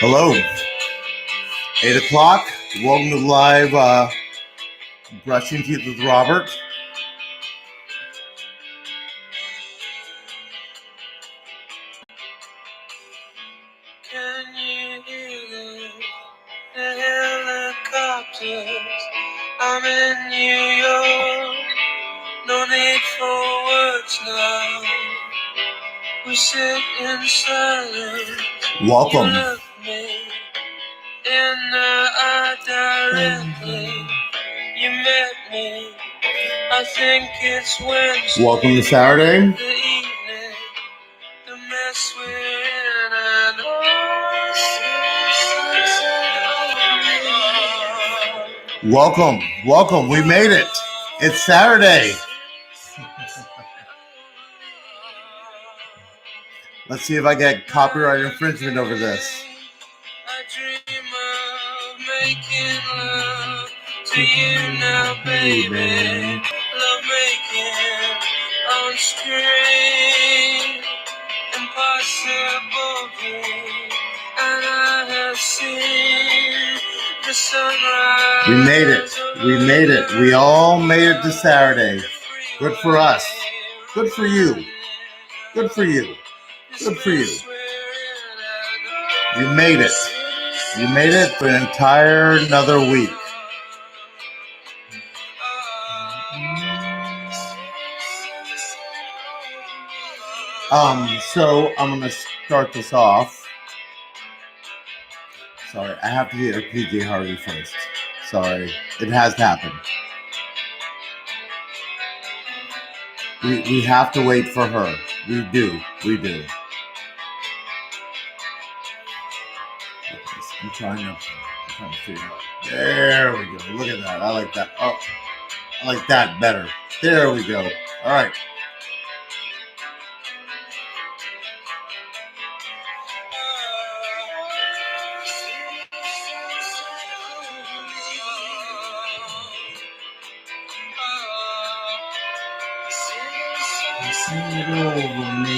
Hello, 8 o'clock. Welcome to live Brushing Teeth with Robert. Can you hear the helicopters? I'm in New York, no need for words now. We sit in silence. Welcome. You look me in the eye directly. You met me, I think it's Wednesday. Welcome to Saturday. The evening, the mess we're in, I know. Welcome. We made it. It's Saturday. Let's see if I get copyright infringement over this. I dream of making love to you now, baby. Love making on screen, impossible dream. And I have seen the sunrise. We made it. We all made it to Saturday. Good for us. Good for you. Good for you. Good for you. You made it. You made it for an entire another week. So I'm gonna start this off. Sorry, I have to get a PJ Harvey first. Sorry, it has to happen. We have to wait for her. We do. I'm trying to figure out. There we go. Look at that. I like that. Oh, I like that better. There we go. All right. Sing it over me.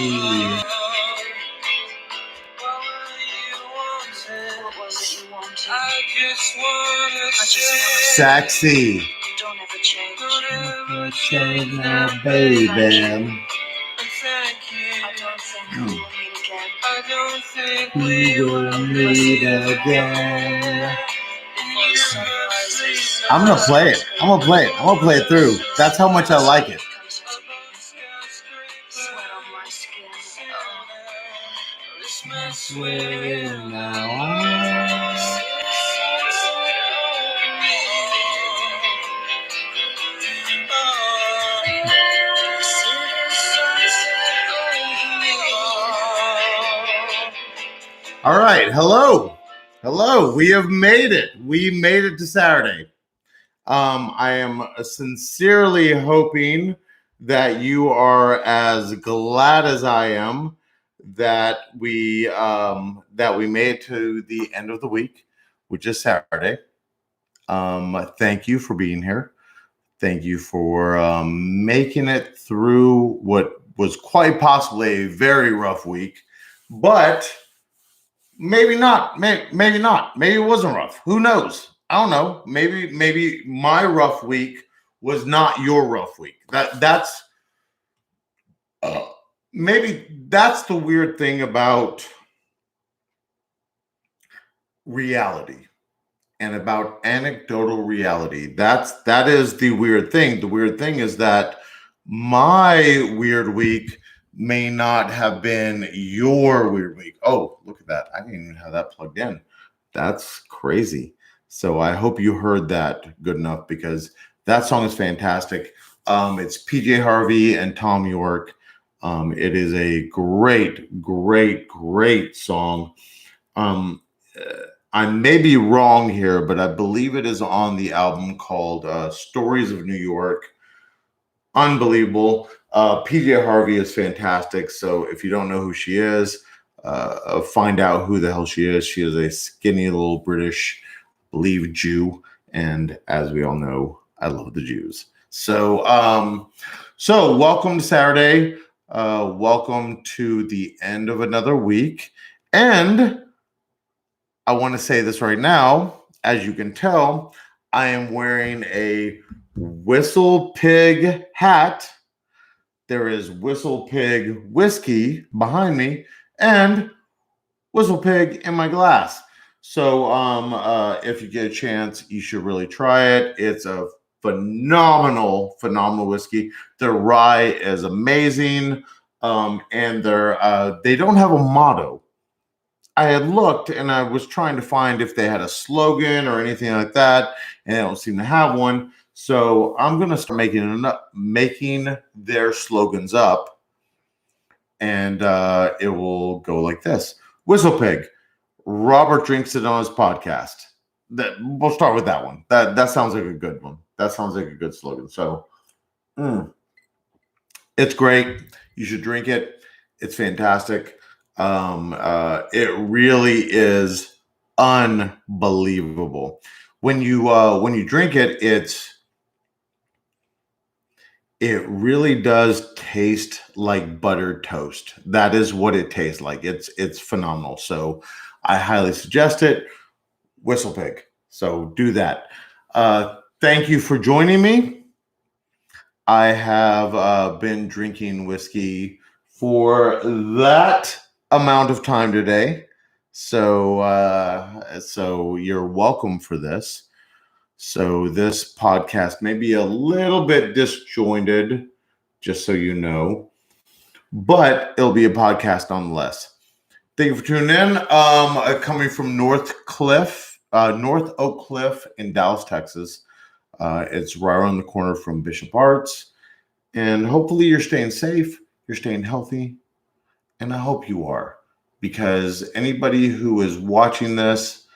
Sexy. Don't ever change. Never change now, baby. I don't think We will meet again. I'm gonna play it. I'm gonna play it through. That's how much I like it. Swear now. All right, hello. We have made it. We made it to Saturday. I am sincerely hoping that you are as glad as I am that we made it to the end of the week, which is Saturday. Thank you for being here. Thank you for making it through what was quite possibly a very rough week, but maybe not. Maybe not. Maybe it wasn't rough. Who knows? I don't know. Maybe my rough week was not your rough week. That's maybe that's the weird thing about reality and about anecdotal reality. That is the weird thing. The weird thing is that my weird week may not have been your weird week. Oh, look at that. I didn't even have that plugged in. That's crazy. So I hope you heard that good enough because that song is fantastic. It's PJ Harvey and Tom York. It is a great song. I may be wrong here, but I believe it is on the album called Stories of New York. Unbelievable. PJ Harvey is fantastic. So if you don't know who she is, find out who the hell she is. She is a skinny little British, I believe, Jew. And as we all know, I love the Jews. So welcome to Saturday. Welcome to the end of another week. And I want to say this right now. As you can tell, I am wearing a Whistle Pig hat. There is Whistle Pig whiskey behind me and Whistle Pig in my glass. So if you get a chance, you should really try it. It's a phenomenal whiskey. Their rye is amazing. And they don't have a motto. I had looked and I was trying to find if they had a slogan or anything like that, and they don't seem to have one. So I'm gonna start making their slogans up, and it will go like this: Whistle Pig. Robert drinks it on his podcast. That we'll start with that one. That sounds like a good one. That sounds like a good slogan. So, it's great. You should drink it. It's fantastic. It really is unbelievable. When you drink it, it really does taste like buttered toast. That is what it tastes like. It's phenomenal. So I highly suggest it. Whistle Pig. So do that. Thank you for joining me. I have been drinking whiskey for that amount of time today. So you're welcome for this. So this podcast may be a little bit disjointed, just so you know, but it'll be a podcast nonetheless. Thank you for tuning in. Coming from North OakCliff in Dallas, Texas. It's right around the corner from Bishop Arts. And hopefully you're staying safe, you're staying healthy, and I hope you are. Because anybody who is watching this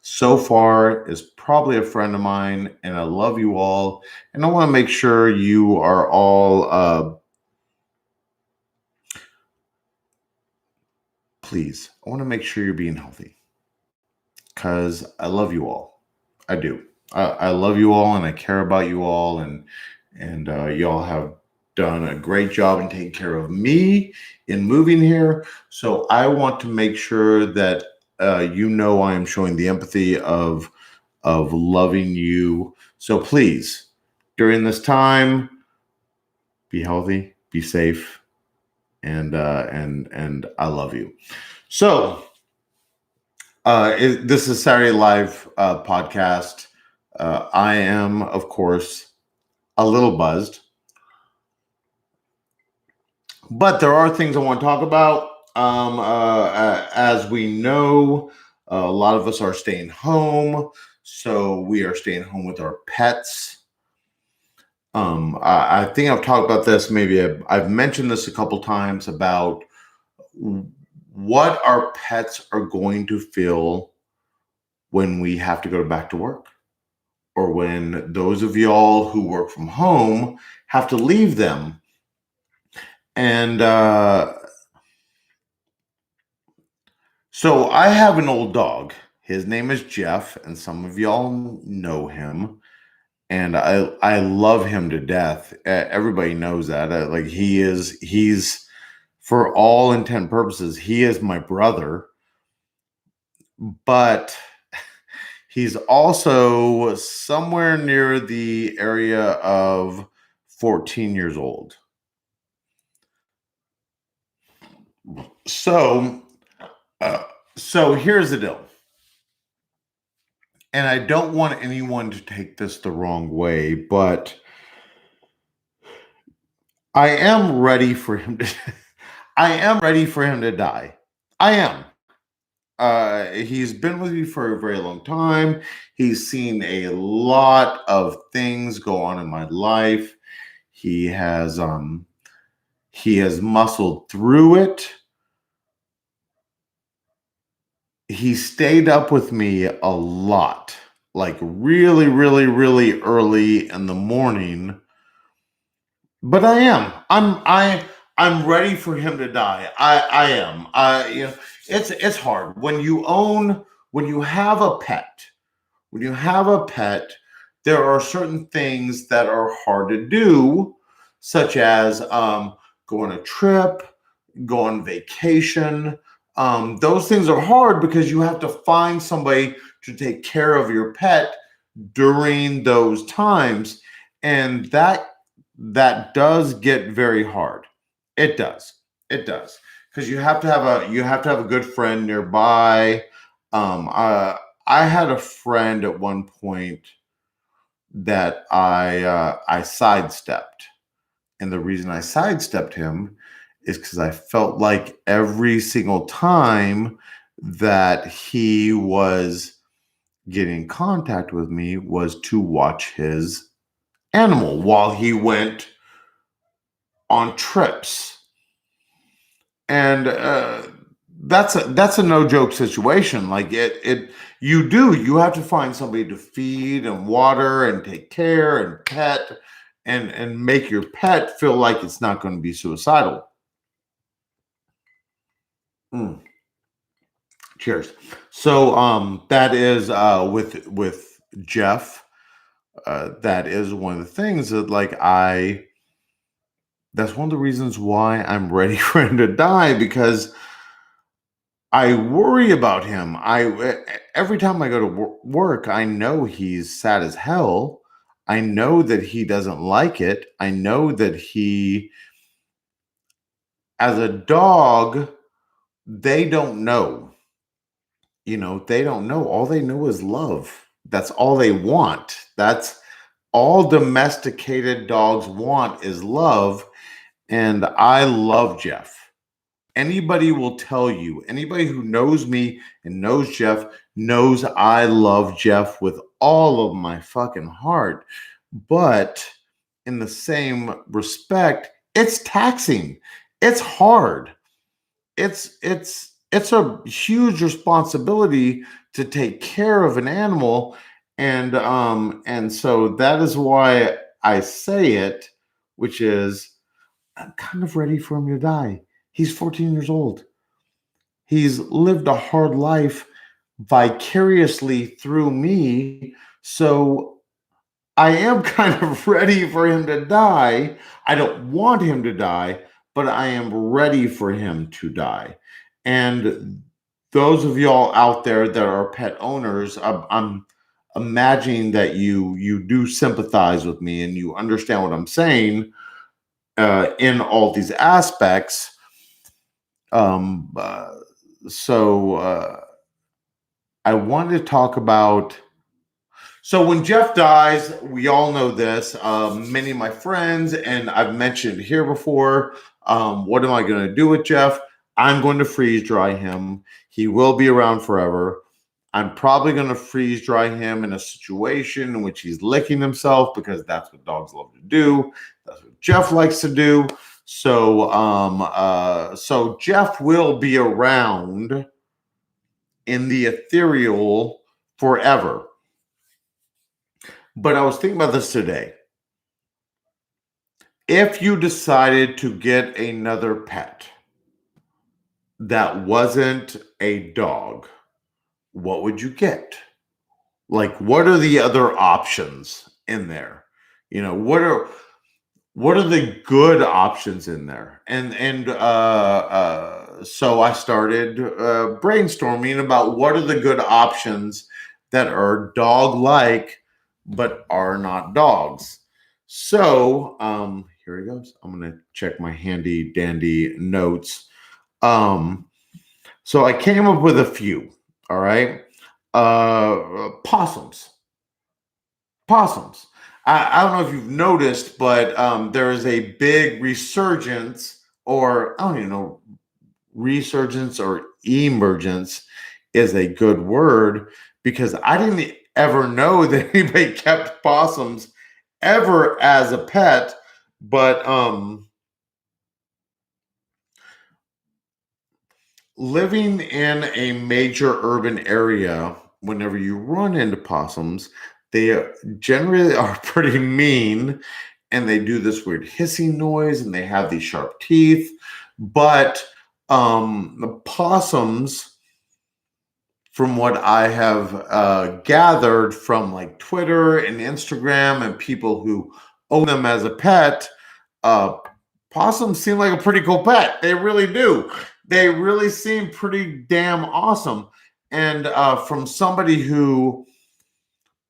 so far is probably a friend of mine, and I love you all. And I want to make sure you are all, please, I want to make sure you're being healthy. Because I love you all. I do. I love you all, and I care about you all, and y'all have done a great job in taking care of me in moving here. So I want to make sure that I am showing the empathy of loving you. So please, during this time, be healthy, be safe, and I love you. So this is Saturday Live podcast. I am, of course, a little buzzed. But there are things I want to talk about. As we know, a lot of us are staying home. So we are staying home with our pets. I think I've talked about this. Maybe I've mentioned this a couple times about what our pets are going to feel when we have to go back to work, or when those of y'all who work from home have to leave them. And so I have an old dog. His name is Jeff, and some of y'all know him. And I love him to death. Everybody knows that. He's for all intent and purposes, he is my brother. But he's also somewhere near the area of 14 years old. So here's the deal. And I don't want anyone to take this the wrong way, but I am ready for him to die. I am. He's been with me for a very long time. He's seen a lot of things go on in my life. He has muscled through it. He stayed up with me a lot, like really, really, really early in the morning. But I'm ready for him to die. I am. It's hard when you have a pet. When you have a pet, there are certain things that are hard to do, such as go on a trip, go on vacation, those things are hard because you have to find somebody to take care of your pet during those times, and that does get very hard. It does. It does, because you have to have a good friend nearby. Um, uh, I had a friend at one point that I sidestepped, and the reason I sidestepped him is because I felt like every single time that he was getting in contact with me was to watch his animal while he went on trips. And that's a no joke situation. Like you have to find somebody to feed and water and take care and pet and make your pet feel like it's not going to be suicidal. Mm, cheers. So that is with Jeff. That is one of the things that that's one of the reasons why I'm ready for him to die, because I worry about him. Every time I go to work, I know he's sad as hell. I know that he doesn't like it. I know that as a dog, they don't know. They don't know. All they know is love. That's all they want. That's all domesticated dogs want is love. And I love Jeff. Anybody will tell you, anybody who knows me and knows Jeff knows I love Jeff with all of my fucking heart. But in the same respect, it's taxing. It's hard. It's a huge responsibility to take care of an animal. And so that is why I say it, which is I'm kind of ready for him to die. He's 14 years old. He's lived a hard life vicariously through me. So I am kind of ready for him to die. I don't want him to die, but I am ready for him to die. And those of y'all out there that are pet owners, I'm imagining that you do sympathize with me and you understand what I'm saying in all these aspects. Um, uh, so I wanted to talk about. So when Jeff dies, we all know this. Many of my friends, and I've mentioned here before. What am I going to do with Jeff? I'm going to freeze dry him. He will be around forever. I'm probably going to freeze dry him in a situation in which he's licking himself, because that's what dogs love to do. That's what Jeff likes to do. So Jeff will be around in the ethereal forever. But I was thinking about this today. If you decided to get another pet that wasn't a dog, what would you get? Like, what are the other options in there? What are the good options in there? So I started brainstorming about what are the good options that are dog-like but are not dogs. So here he goes. I'm gonna check my handy dandy notes. So I came up with a few. All right. Possums. Possums. I don't know if you've noticed, but there is a big resurgence, or I don't even know, resurgence or emergence is a good word, because I didn't ever know that anybody kept possums ever as a pet. But living in a major urban area, whenever you run into possums, they generally are pretty mean, and they do this weird hissing noise, and they have these sharp teeth. But the possums, from what I have gathered from like Twitter and Instagram and people who own them as a pet, possums seem like a pretty cool pet. They really do. They really seem pretty damn awesome. And from somebody who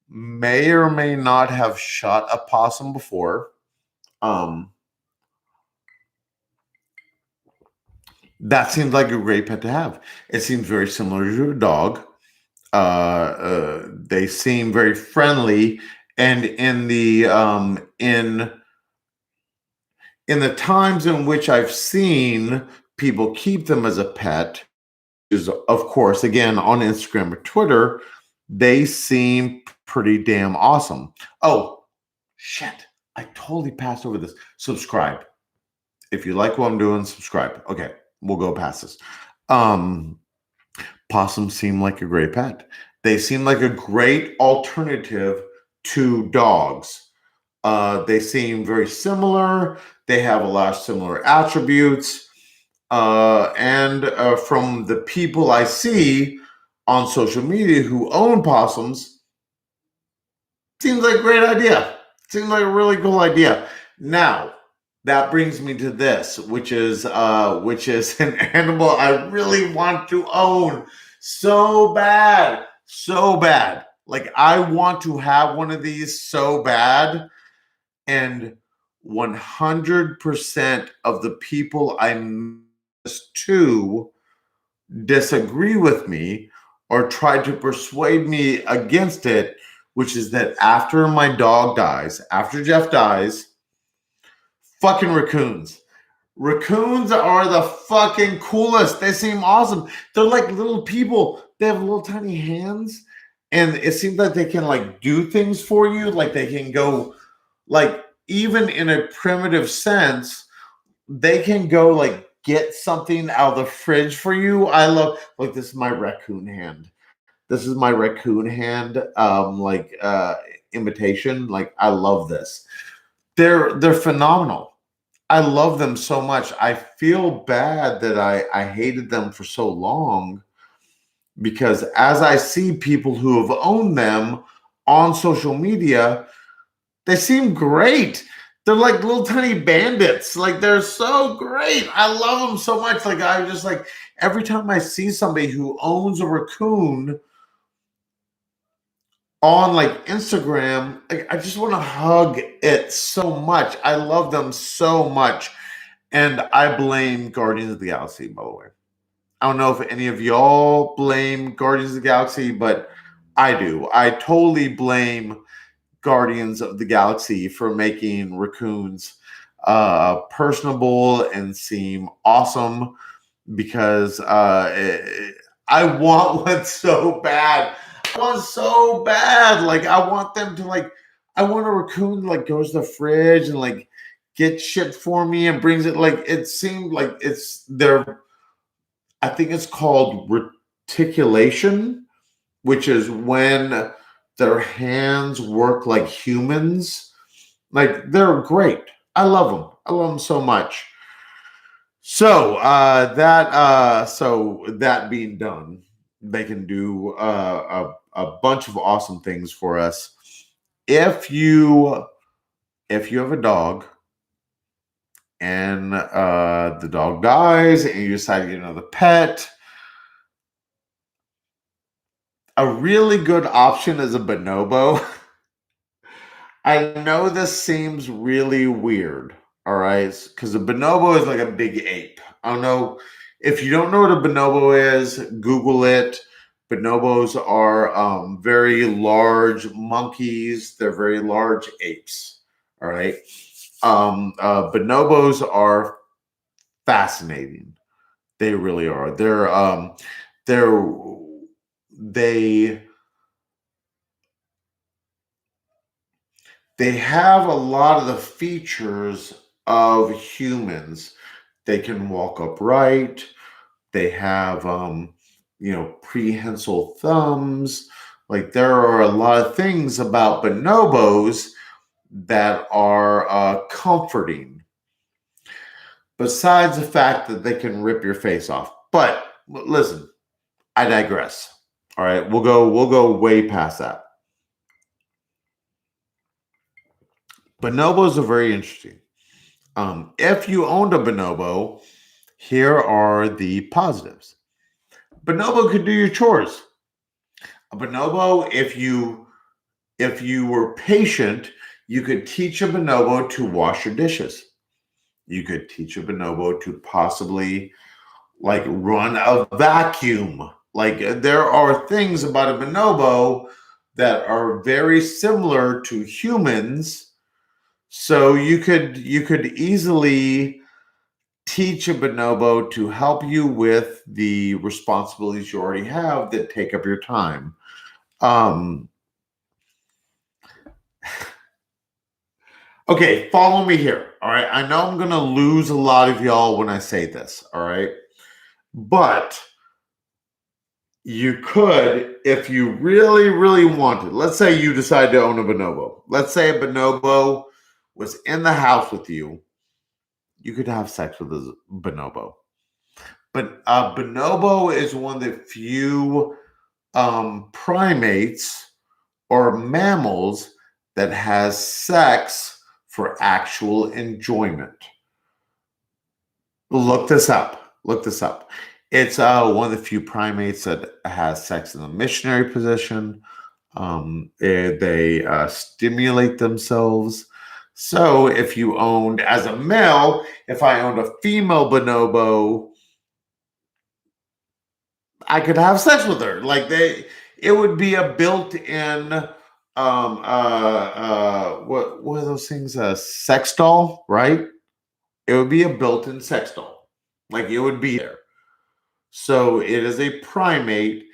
may or may not have shot a possum before, that seems like a great pet to have. It seems very similar to a dog. They seem very friendly, and in the times in which I've seen people keep them as a pet, is of course again on Instagram or Twitter, they seem pretty damn awesome. Oh shit! I totally passed over this. Subscribe if you like what I'm doing. Subscribe. Okay, we'll go past this. Possums seem like a great pet. They seem like a great alternative to dogs. They seem very similar. They have a lot of similar attributes. And from the people I see on social media who own possums, seems like a great idea. Seems like a really cool idea. Now, that brings me to this, which is an animal I really want to own so bad, so bad. Like I want to have one of these so bad, and 100% of the people I to disagree with me or try to persuade me against it, which is that after my dog dies, after Jeff dies, fucking raccoons. Raccoons are the fucking coolest. They seem awesome. They're like little people. They have little tiny hands, and it seems like they can like do things for you. Like they can go, like even in a primitive sense, they can go like get something out of the fridge for you. I love like this is my raccoon hand. This is my raccoon hand imitation. Like I love this. They're phenomenal. I love them so much. I feel bad that I hated them for so long because as I see people who have owned them on social media, they seem great. They're like little tiny bandits. Like they're so great. I love them so much. Like I just like every time I see somebody who owns a raccoon on like Instagram, like, I just want to hug it so much. I love them so much. And I blame Guardians of the Galaxy, by the way. I don't know if any of y'all blame Guardians of the Galaxy, but I do. I totally blame Guardians of the Galaxy for making raccoons personable and seem awesome because I want one so bad. I want so bad. Like I want them to like. I want a raccoon that like goes to the fridge and like get shit for me and brings it. Like it seemed like it's their. I think it's called reticulation, which is when their hands work like humans. Like they're great. I love them. I love them so much. So that being done, they can do a bunch of awesome things for us. If you have a dog and the dog dies and you decide to get another pet, a really good option is a bonobo. I know this seems really weird, all right? Because a bonobo is like a big ape. I don't know. If you don't know what a bonobo is, Google it. Bonobos are very large monkeys. They're very large apes, all right? Bonobos are fascinating. They really are. They have a lot of the features of humans. They can walk upright. They have, prehensile thumbs. Like there are a lot of things about bonobos that are comforting. Besides the fact that they can rip your face off. But listen, I digress. All right, we'll go way past that. Bonobos are very interesting. If you owned a bonobo Here are the positives. Bonobo could do your chores. A bonobo, if you were patient, you could teach a bonobo to wash your dishes. You could teach a bonobo to possibly like run a vacuum. Like there are things about a bonobo that are very similar to humans. So you could easily teach a bonobo to help you with the responsibilities you already have that take up your time. Okay, follow me here. All right. I know I'm going to lose a lot of y'all when I say this. All right. But you could, if you really, really wanted, let's say you decide to own a bonobo. Let's say a bonobo was in the house with you. You could have sex with a bonobo. But a bonobo is one of the few primates or mammals that has sex for actual enjoyment. Look this up. It's one of the few primates that has sex in the missionary position. They stimulate themselves. So if you owned, as a male, if I owned a female bonobo, I could have sex with her. It would be a built-in what are those things? A sex doll, right? It would be a built-in sex doll. Like it would be there. So it is a primate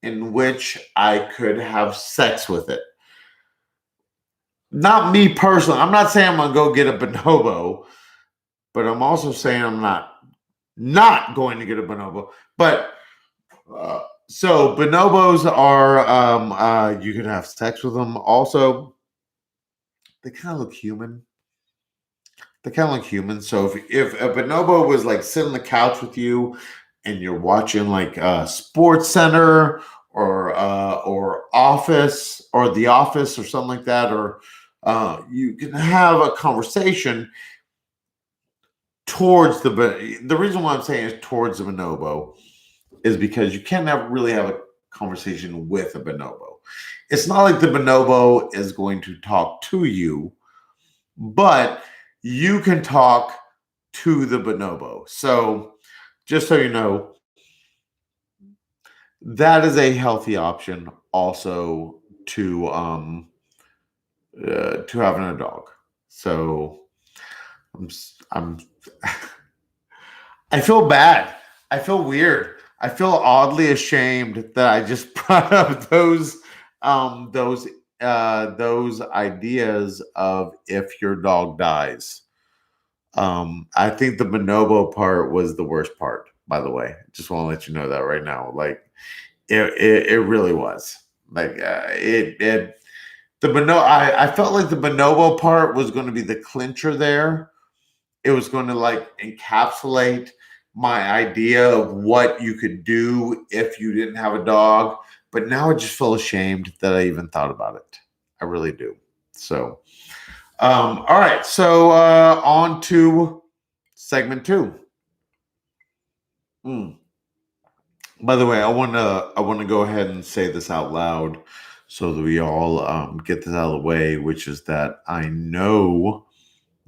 in which I could have sex with it. Not me personally. I'm not saying I'm gonna go get a bonobo, but I'm also saying I'm not going to get a bonobo. But so bonobos are you can have sex with them. Also, they kind of look human. So if a bonobo was like sitting on the couch with you and you're watching like Sports Center or Office or The Office or something like that, or you can have a conversation towards the reason why I'm saying is towards the bonobo is because you can't really have a conversation with a bonobo. It's not like the bonobo is going to talk to you, but you can talk to the bonobo. So just so you know, that is a healthy option also to having a dog. So I'm I feel bad. I feel weird. I feel oddly ashamed that I just brought up those ideas of if your dog dies. I think the bonobo part was the worst part, by the way. Just want to let you know that right now. Like it really was. Like the bonobo. I felt like the bonobo part was going to be the clincher there. It was going to like encapsulate my idea of what you could do if you didn't have a dog. But now I just feel ashamed that I even thought about it. I really do. So, all right. So on to segment 2. By the way, I want to go ahead and say this out loud so that we all get this out of the way, which is that I know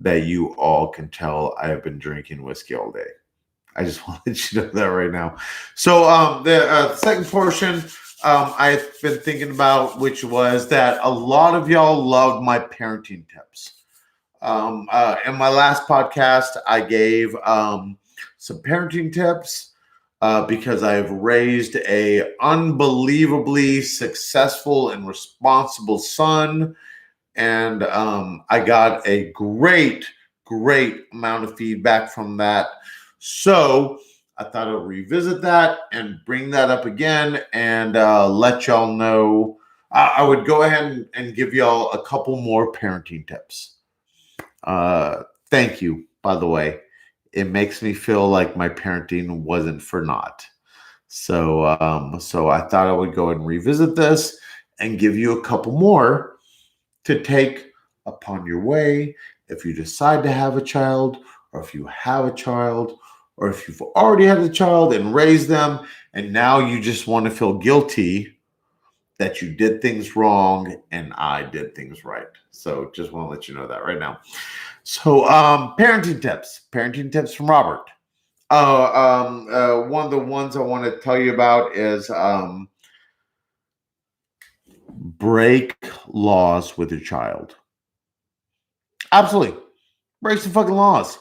that you all can tell I have been drinking whiskey all day. I just want to let you know that right now. So the second portion I've been thinking about, which was that a lot of y'all loved my parenting tips. In my last podcast, I gave some parenting tips because I've raised a unbelievably successful and responsible son. And I got a great amount of feedback from that. So I thought I'll revisit that and bring that up again and let y'all know. I would go ahead and give y'all a couple more parenting tips. Thank you, by the way. It makes me feel like my parenting wasn't for naught. So I thought I would go and revisit this and give you a couple more to take upon your way if you decide to have a child, or if you have a child, or if you've already had a child and raised them, and now you just want to feel guilty that you did things wrong and I did things right. So just want to let you know that right now. So parenting tips from Robert. One of the ones I want to tell you about is break laws with your child. Absolutely. Break some fucking laws.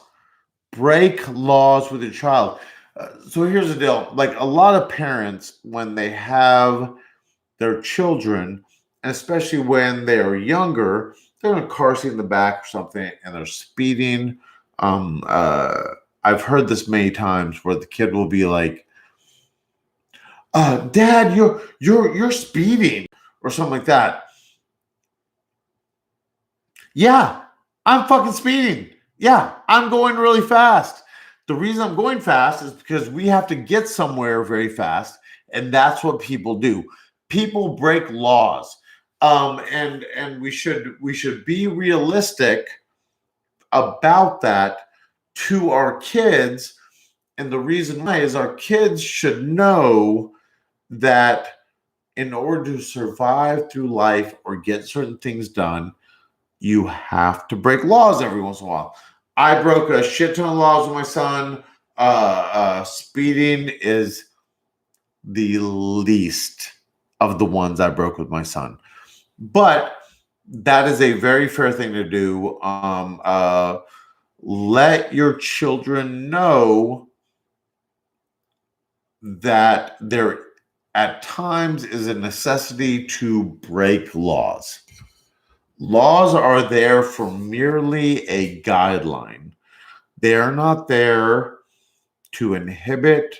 Break laws with your child. So here's the deal. Like a lot of parents, when they have their children, and especially when they're younger, they're in a car seat in the back or something and they're speeding. I've heard this many times where the kid will be like, Dad, you're speeding or something like that. Yeah, I'm fucking speeding. Yeah, I'm going really fast. The reason I'm going fast is because we have to get somewhere very fast, and that's what people do. People break laws, and we should be realistic about that to our kids. And the reason why is our kids should know that in order to survive through life or get certain things done, you have to break laws every once in a while. I broke a shit ton of laws with my son. Speeding is the least of the ones I broke with my son. But that is a very fair thing to do. Let your children know that there at times is a necessity to break laws. Laws are there for merely a guideline. They are not there to inhibit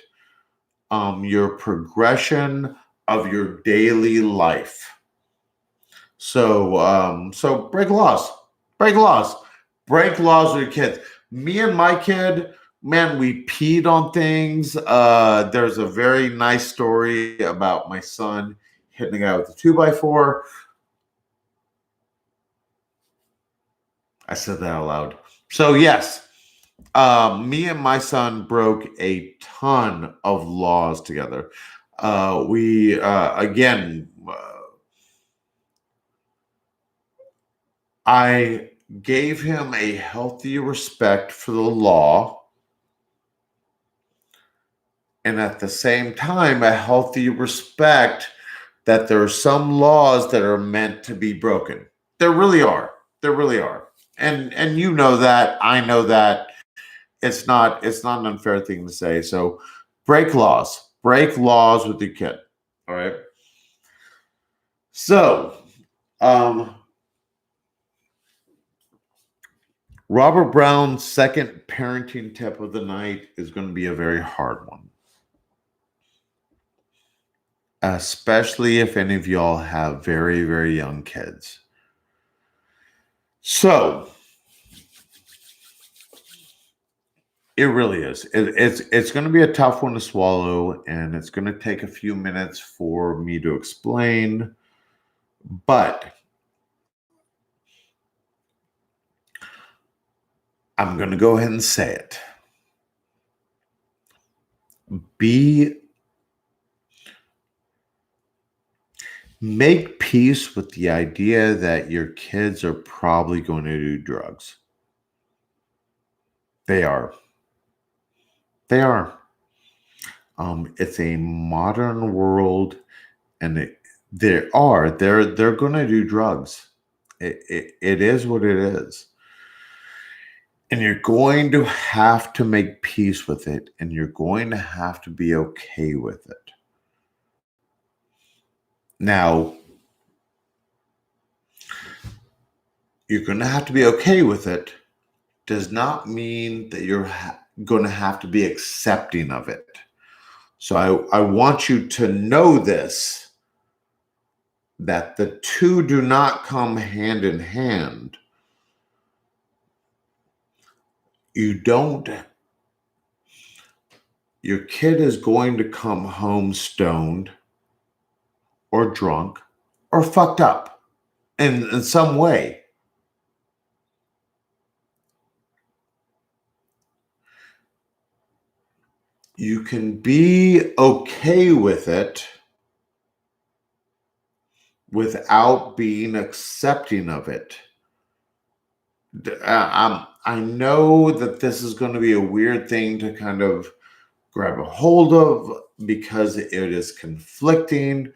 your progression of your daily life. So break laws. Break laws. Break laws with your kids. Me and my kid, man, we peed on things. There's a very nice story about my son hitting a guy with a 2x4. I said that out loud. So yes, me and my son broke a ton of laws together. I gave him a healthy respect for the law, and at the same time, a healthy respect that there are some laws that are meant to be broken. There really are. There really are. And you know that. I know that. It's not an unfair thing to say. So break laws. Break laws with your kid. All right. So Robert Brown's second parenting tip of the night is going to be a very hard one. Especially if any of y'all have very, very young kids. So it really is. It's going to be a tough one to swallow, and it's going to take a few minutes for me to explain. But I'm going to go ahead and say it. Make peace with the idea that your kids are probably going to do drugs. They are. They are. It's a modern world, and they're going to do drugs. It is what it is. And you're going to have to make peace with it, and you're going to have to be okay with it. Now, you're going to have to be okay with it does not mean that you're going to have to be accepting of it. So I want you to know this, that the two do not come hand in hand. Your kid is going to come home stoned or drunk or fucked up in some way. You can be okay with it without being accepting of it. I know that this is going to be a weird thing to kind of grab a hold of because it is conflicting,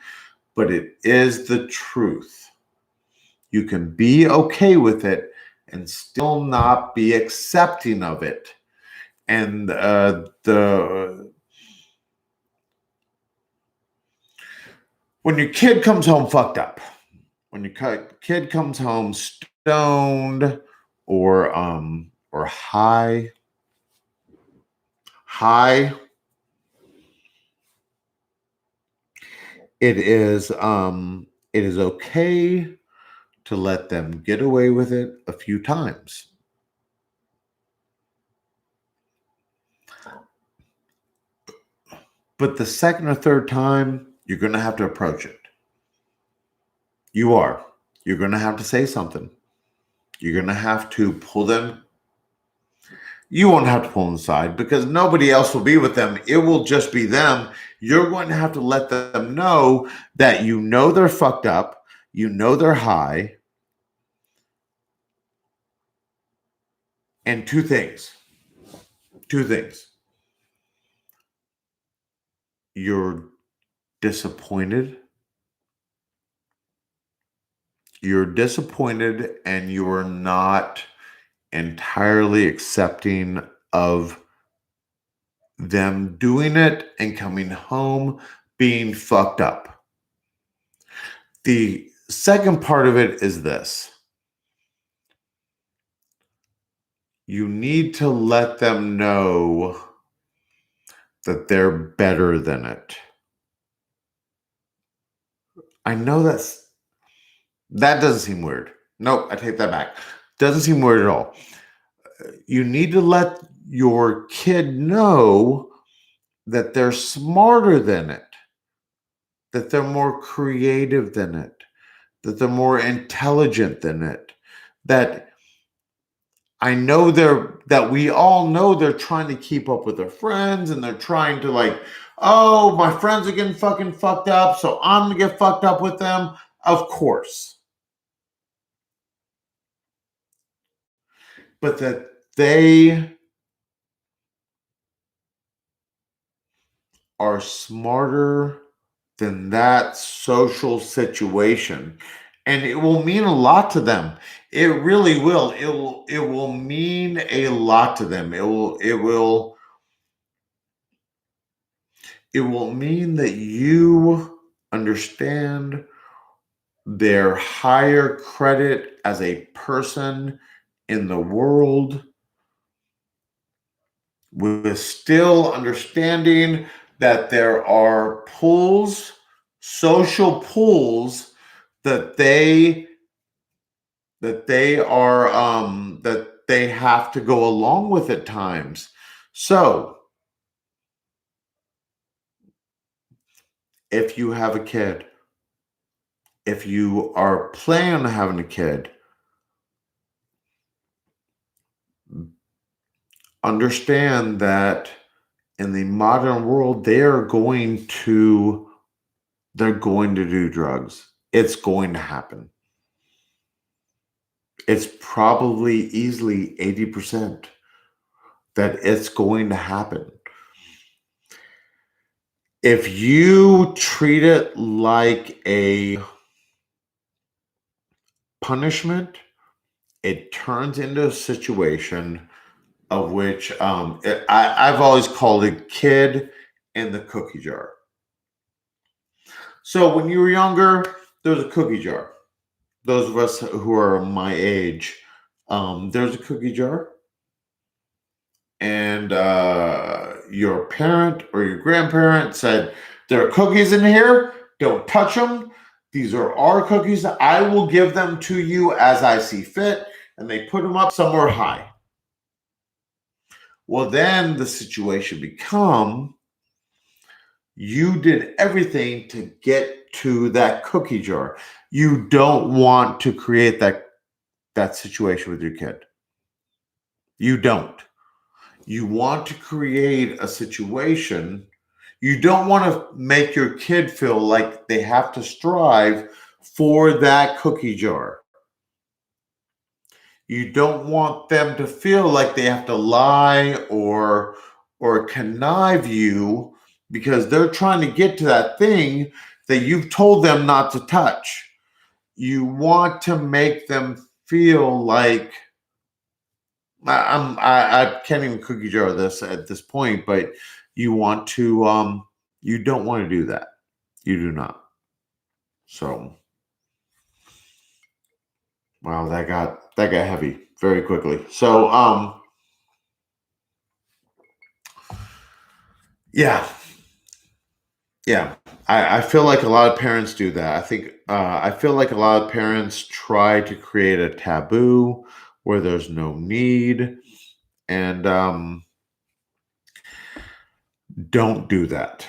but it is the truth. You can be okay with it and still not be accepting of it. And when your kid comes home fucked up, when your kid comes home stoned or high, it is okay to let them get away with it a few times. But the second or third time, you're going to have to approach it. You are. You're going to have to say something. You're going to have to pull them. You won't have to pull them aside because nobody else will be with them. It will just be them. You're going to have to let them know that you know they're fucked up. You know they're high. And two things. You're disappointed. You're disappointed and you're not entirely accepting of them doing it and coming home being fucked up. The second part of it is this. You need to let them know that they're better than it. I know that doesn't seem weird. Nope, I take that back. Doesn't seem weird at all. You need to let your kid know that they're smarter than it, that they're more creative than it, that they're more intelligent than it, that that we all know they're trying to keep up with their friends and they're trying to like, oh, my friends are getting fucking fucked up, so I'm going to get fucked up with them. Of course. But that they are smarter than that social situation. And it will mean a lot to them. It really will. It will mean a lot to them. It will mean that you understand their higher credit as a person in the world, with still understanding that there are pulls, social pulls that they have to go along with at times. So if you have a kid, if you are planning on having a kid, understand that in the modern world, they're going to do drugs. It's going to happen. It's probably easily 80% that it's going to happen. If you treat it like a punishment, it turns into a situation of which I've always called it kid in the cookie jar. So when you were younger, there was a cookie jar. Those of us who are my age, there's a cookie jar. And your parent or your grandparent said, there are cookies in here. Don't touch them. These are our cookies. I will give them to you as I see fit. And they put them up somewhere high. Well, then the situation become you did everything to get to that cookie jar. You don't want to create that situation with your kid. You don't. You want to create a situation. You don't want to make your kid feel like they have to strive for that cookie jar. You don't want them to feel like they have to lie or connive you because they're trying to get to that thing that you've told them not to touch. You want to make them feel like I can't even cookie jar this at this point, but you want to you don't want to do that. You do not. So wow, that got heavy very quickly. So yeah. I feel like a lot of parents do that. I feel like a lot of parents try to create a taboo where there's no need, and don't do that.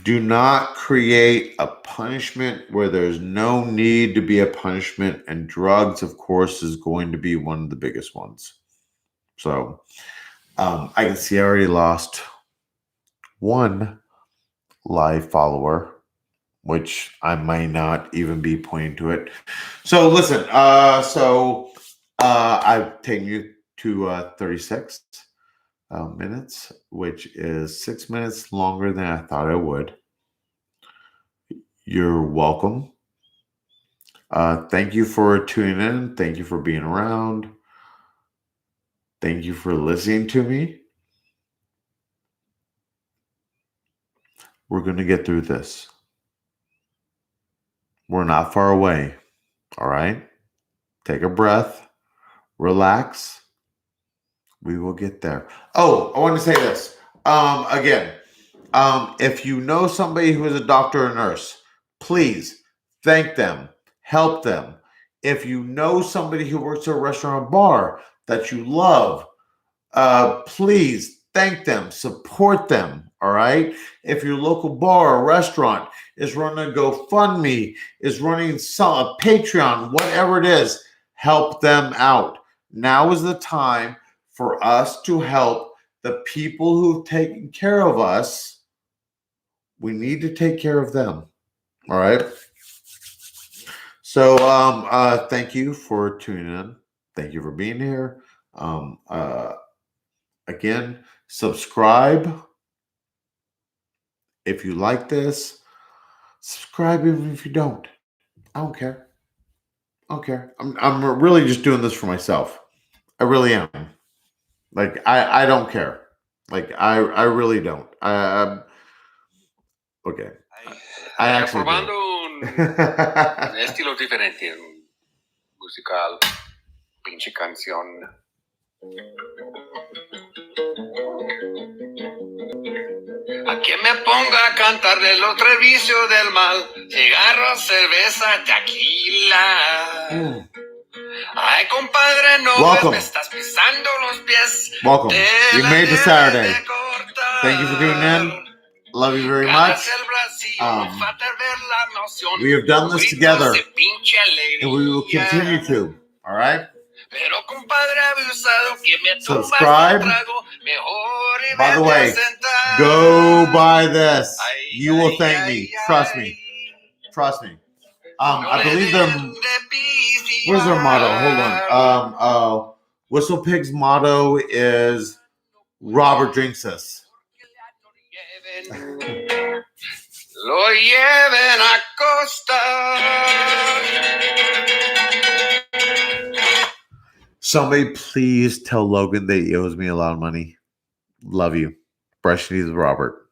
Do not create a punishment where there's no need to be a punishment, and drugs, of course, is going to be one of the biggest ones. So I can see I already lost one live follower, which I might not even be pointing to it. So listen, I've taken you to 36 minutes, which is 6 minutes longer than I thought I would. You're welcome. Thank you for tuning in. Thank you for being around. Thank you for listening to me. We're going to get through this. We're not far away. All right? Take a breath. Relax. We will get there. Oh, I want to say this. Again, if you know somebody who is a doctor or nurse, please thank them. Help them. If you know somebody who works at a restaurant or bar that you love, please thank them. Support them. All right? If your local bar or restaurant is running a GoFundMe, is running a Patreon, whatever it is, help them out. Now is the time for us to help the people who've taken care of us. We need to take care of them. All right? So thank you for tuning in. Thank you for being here. Again, subscribe if you like this. Subscribe even if you don't. I don't care. I'm really just doing this for myself. I really am. Like I don't care. Like I really don't. Okay. I actually probando un estilo diferente, musical, pinche canción. A quien me ponga a cantarle los tres vicios del mal, cigarro, cerveza, tequila. Ay, compadre, no ves, me estás pisando los pies. Welcome. You made it Saturday. Thank you for tuning in. Love you very much. We have done this together, and we will continue to. All right? Subscribe. By the way, go buy this. You will thank me. Trust me. Trust me. I believe them. Where's their motto? Hold on. Whistle Pig's motto is Robert drinks this. Lo lleven a costa. Somebody please tell Logan that he owes me a lot of money. Love you. Brush needs Robert.